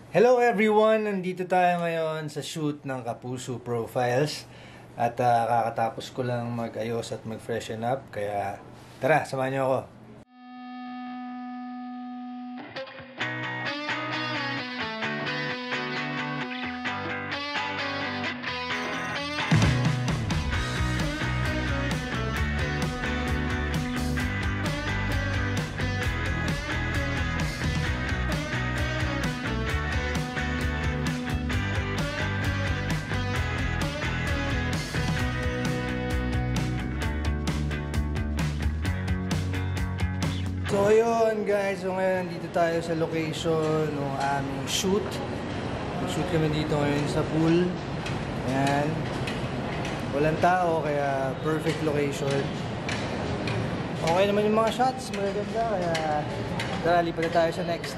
Hello everyone! Nandito tayo ngayon sa shoot ng Kapuso Profiles at kakatapos ko lang mag-ayos at mag-freshen up, kaya tara, samahan niyo ako. So yun guys, so ngayon dito tayo sa location ng aming shoot. Shoot kami dito ngayon sa pool. Ayan. Walang tao kaya perfect location. Okay naman yung mga shots, magaganda, kaya tara, lipat na tayo sa next.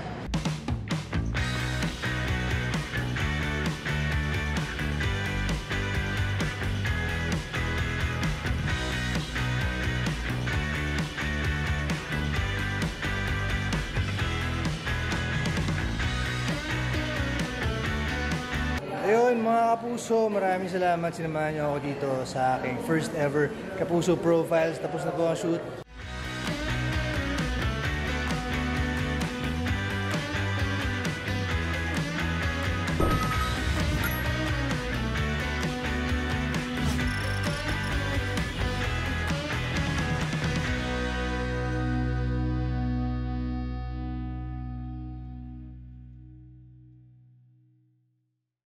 Ayun mga kapuso, maraming salamat, sinamahan niyo ako dito sa aking first ever Kapuso Profiles. Tapos na po ang shoot.